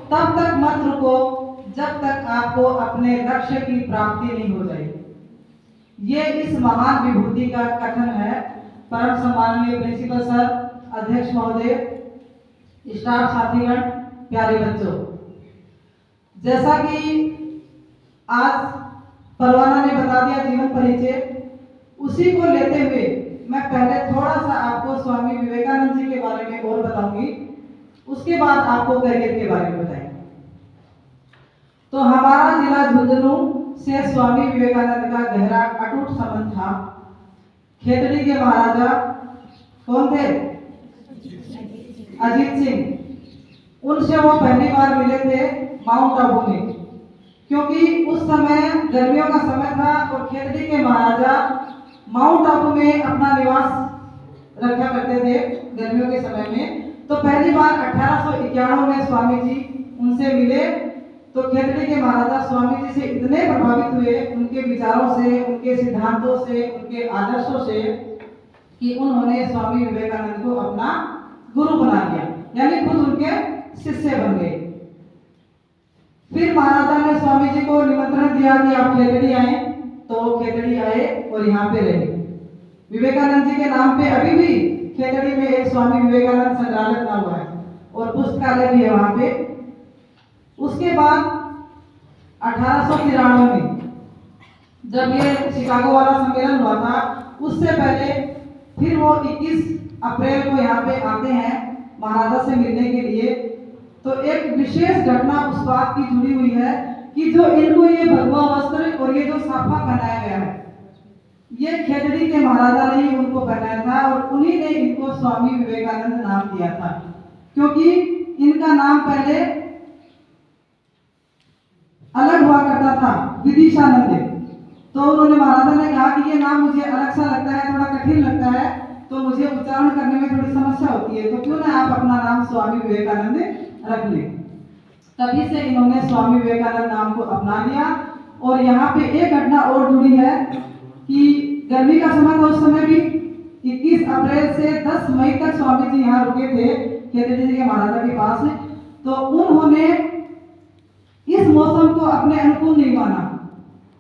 तब तक मत रुको जब तक आपको अपने लक्ष्य की प्राप्ति नहीं हो जाए। ये इस महान विभूति का कथन है। परम सम्माननीय प्रिंसिपल सर, अध्यक्ष महोदय, स्टाफ साथीगण, प्यारे बच्चों, जैसा कि आज परवाना ने बता दिया जीवन परिचय, उसी को लेते हुए मैं पहले थोड़ा सा आपको स्वामी विवेकानंद जी के बारे में और बताऊंगी, उसके बाद आपको करियर के बारे में बताएंगे। तो हमारा जिला झुंझुनू से स्वामी विवेकानंद का गहरा अटूट संबंध था। खेतड़ी के महाराजा कौन थे? अजीत सिंह। उनसे वो पहली बार मिले थे माउंट आबू में, क्योंकि उस समय गर्मियों का समय था और खेतड़ी के महाराजा माउंट आबू में अपना निवास रखा करते थे गर्मियों के समय में। तो पहली बार 1891 में स्वामी जी उनसे मिले। तो खेतड़ी के महाराजा स्वामी जी से इतने प्रभावित हुए उनके विचारों से, उनके सिद्धांतों से, उनके आदर्शों से, कि उन्होंने स्वामी विवेकानंद को अपना गुरु बना लिया, यानी खुद उनके शिष्य बन गए। फिर महाराजा ने स्वामी जी को निमंत्रण दिया कि आप खेतड़ी आए, तो खेतड़ी आए और यहाँ पे रहे। विवेकानंद जी के नाम पे अभी भी खेतड़ी में एक स्वामी विवेकानंद संग्रहालय बना हुआ है और पुस्तकालय भी है वहां पे। उसके बाद 1893 में जब ये शिकागो वाला सम्मेलन हुआ था, उससे पहले फिर वो 21 अप्रैल को यहाँ पे आते हैं महाराजा से मिलने के लिए। तो एक विशेष घटना उस बात की जुड़ी हुई है कि जो इनको ये भगवा वस्त्र और ये जो साफा पहनाया गया है, ये खेतड़ी के महाराजा ने ही उनको पहनाया था और उन्हीं ने इनको स्वामी विवेकानंद नाम दिया था, क्योंकि इनका नाम पहले अलग हुआ करता था, विदिशानंद। तो उन्होंने महाराजा ने कहा कि ये नाम मुझे अलग सा लगता है, थोड़ा कठिन लगता है, तो मुझे उच्चारण करने में थोड़ी समस्या होती है, तो क्यों ना आप अपना नाम स्वामी विवेकानंद रख लें। तभी से इन्होंने स्वामी विवेकानंद नाम को अपना लिया। और यहाँ पे एक घटना और जुड़ी है कि गर्मी का समय था उस समय भी, 21 अप्रैल से 10 मई तक स्वामी जी यहाँ रुके थे खेतड़ी जी के महाराजा के पास। तो उन्होंने इस मौसम को अपने अनुकूल नहीं माना,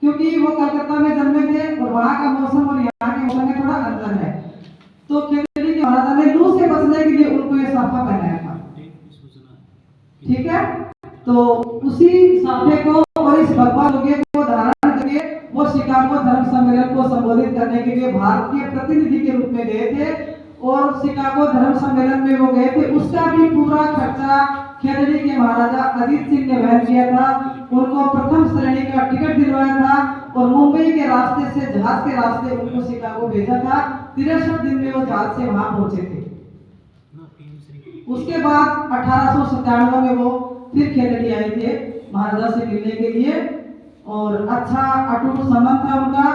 क्योंकि वो कलकत्ता में जन्मे थे और वहां का मौसम और यहाँ के मौसम में थोड़ा अंतर है। तो खेतड़ी के महाराजा ने लू से बचने के लिए उनको ये साफा पहनाया था, ठीक है। तो उसी साफे को और इस भगवा लोगे को धारण करके वो शिकागो धर्म सम्मेलन को संबोधित करने के लिए भारत के प्रतिनिधि के रूप में गए थे और शिकागो धर्म सम्मेलन में वो गए थे। उसका भी पूरा खर्चा खेतड़ी के महाराजा अजीत सिंह ने वहन किया था। उनको प्रथम श्रेणी का टिकट दिलवाया था और मुंबई के रास्ते से, जहाज के रास्ते उनको शिकागो भेजा था। 63 दिन में वो जहाज से वहां पहुंचे थे। उसके बाद 1897 में वो फिर खेतड़ी आए थे महाराजा से मिलने के लिए और अच्छा अटूट संबंध था उनका।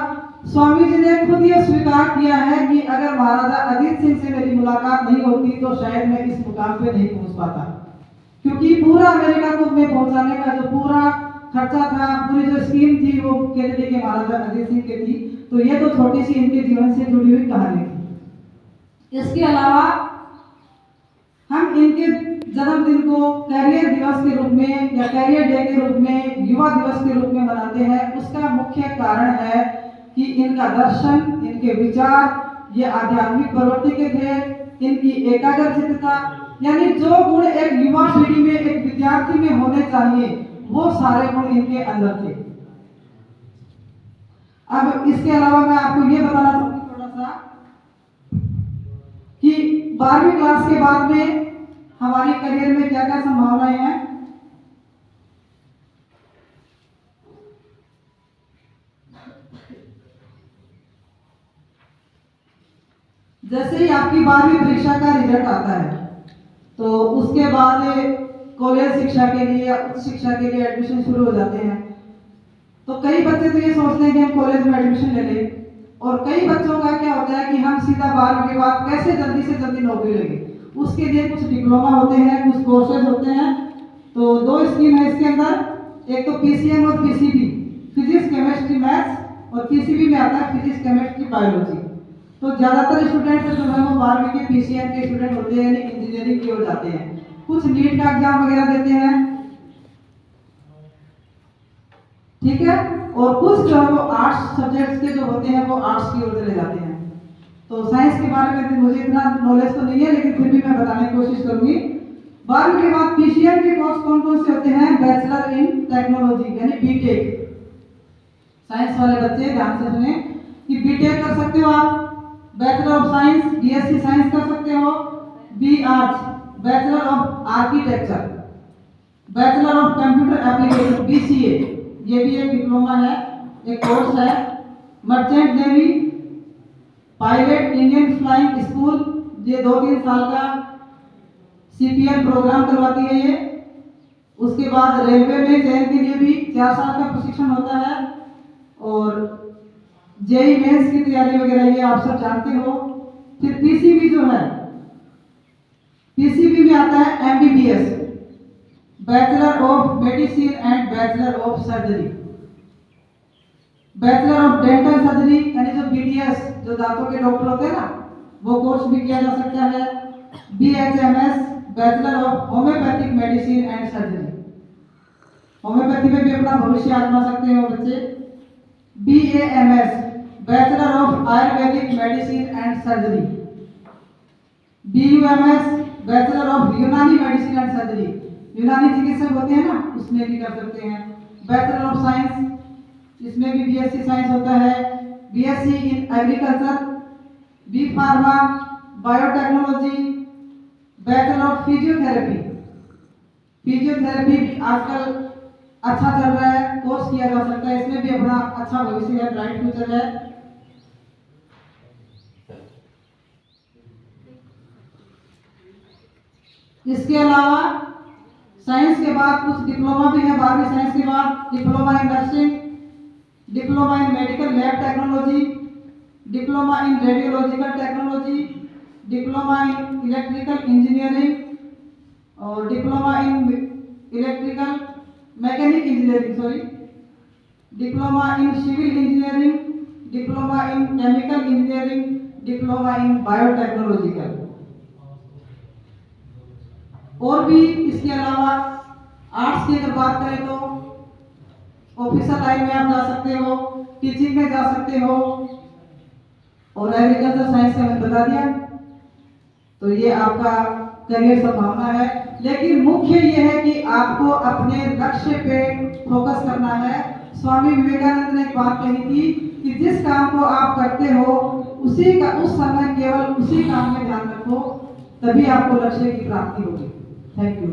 स्वामी जी ने खुद ये स्वीकार किया है कि अगर महाराजा अजीत सिंह से मेरी मुलाकात नहीं होती तो शायद मैं इस मुकाम पे नहीं पहुंच पाता, क्योंकि पूरा अमेरिका को में पहुंचाने का जो पूरा खर्चा था, पूरी जो स्कीम थी, वो खेतड़ी के महाराजा अजीत सिंह की थी। तो ये तो छोटी सी इनके जीवन से जुड़ी हुई कहानी थी। इसके अलावा हम इनके जन्मदिन को कैरियर दिवस के रूप में या कैरियर डे के रूप में, युवा दिवस के रूप में मनाते हैं। उसका मुख्य कारण है कि इनका दर्शन, इनके विचार ये आध्यात्मिक प्रवृत्ति के थे, इनकी एकाग्रचित्तता, यानी जो गुण एक युवा पीढ़ी में, एक विद्यार्थी में होने चाहिए, वो सारे गुण इनके अंदर थे। अब इसके अलावा मैं आपको ये बताना चाहूंगी थोड़ा सा कि 12वीं क्लास के बाद में हमारे करियर में क्या क्या संभावनाएं हैं। जैसे ही आपकी 12वीं परीक्षा का रिजल्ट आता है, तो उसके बाद कॉलेज शिक्षा के लिए या उच्च शिक्षा के लिए एडमिशन शुरू हो जाते हैं। तो कई बच्चे तो ये सोचते हैं कि हम कॉलेज में एडमिशन ले लें, और कई बच्चों का क्या होता है कि हम सीधा 12वीं के बाद कैसे जल्दी से जल्दी नौकरी लगे। उसके लिए कुछ डिप्लोमा होते हैं, कुछ कोर्सेज होते हैं। तो 2 स्कीम है इसके अंदर, एक तो पीसीएम और पीसीबी, फिजिक्स केमिस्ट्री मैथ्स, और पीसीबी में आता है फिजिक्स केमिस्ट्री बायोलॉजी। तो ज्यादातर स्टूडेंट जो है वो 12वीं के पीसीएम के स्टूडेंट होते हैं, यानी इंजीनियरिंग की ओर जाते हैं। कुछ नीट का एग्जाम वगैरह देते हैं, ठीक है। और कुछ जो है वो आर्ट्स सब्जेक्ट्स के जो होते हैं वो आर्ट्स की ओर चले जाते हैं। तो साइंस के बारे में मुझे इतना नॉलेज तो नहीं है, लेकिन फिर भी मैं बताने की कोशिश करूंगी। 12वीं के बाद पीसीएम के कोर्स कौन कौन से होते हैं? बैचलर इन टेक्नोलॉजी यानी बीटेक। साइंस वाले बच्चे ध्यान से सुने कि बीटेक कर सकते हो आप, bachelor of science BSc science कर सकते हो, B arts, bachelor of architecture, bachelor of computer application BCA, ये भी एक डिप्लोमा है, एक कोर्स है। Merchant navy, pilot Indian flying school, ये 2-3 साल का सीपीएल प्रोग्राम करवाती है ये। उसके बाद रेलवे में चयन के लिए भी 4 साल का प्रशिक्षण होता है। और जेई मेंस की तैयारी वगैरह ये आप सब जानते हो। फिर पीसीबी जो है, पीसीबी में आता है MBBS, bachelor of medicine and bachelor of surgery, bachelor of dental surgery यानी जो बीडीएस जो दांतों के डॉक्टर होते हैं ना, वो कोर्स भी किया जा सकता है। BHMS, bachelor of homeopathic medicine and surgery, homeopathy में भी अपना भविष्य आजमा सकते हो बच्चे। BAMS, bachelor of Ayurvedic medicine and surgery, BUMS, bachelor of यूनानी मेडिसिन एंड सर्जरी, यूनानी चिकित्सक होते हैं ना, उसमें भी कर सकते हैं। बैचलर ऑफ साइंस, इसमें भी बीएससी साइंस होता है। BSc in agriculture, B pharma, biotechnology, bachelor of physiotherapy, physiotherapy भी आजकल अच्छा चल रहा है, कोर्स किया जा सकता है, इसमें भी अपना अच्छा भविष्य है, ब्राइट फ्यूचर है। इसके अलावा साइंस के बाद कुछ डिप्लोमा भी है। 12वीं साइंस के बाद diploma in nursing, diploma in medical lab technology, diploma in radiological technology, diploma in electrical engineering और diploma in electrical mechanic engineering, sorry, diploma in civil engineering, diploma in chemical engineering, diploma in biotechnological. और भी इसके अलावा arts की अगर बात करें तो ऑफिसर लाइन में आप जा सकते हो, टीचिंग में जा सकते हो, और एग्रीकल्चर साइंस का मैंने बता दिया। तो ये आपका करियर संभावना है, लेकिन मुख्य ये है कि आपको अपने लक्ष्य पे फोकस करना है। स्वामी विवेकानंद ने एक बात कही थी कि जिस काम को आप करते हो उसी का उस समय केवल उसी काम में ध्यान रखो, तभी आपको लक्ष्य की प्राप्ति होगी। Thank you.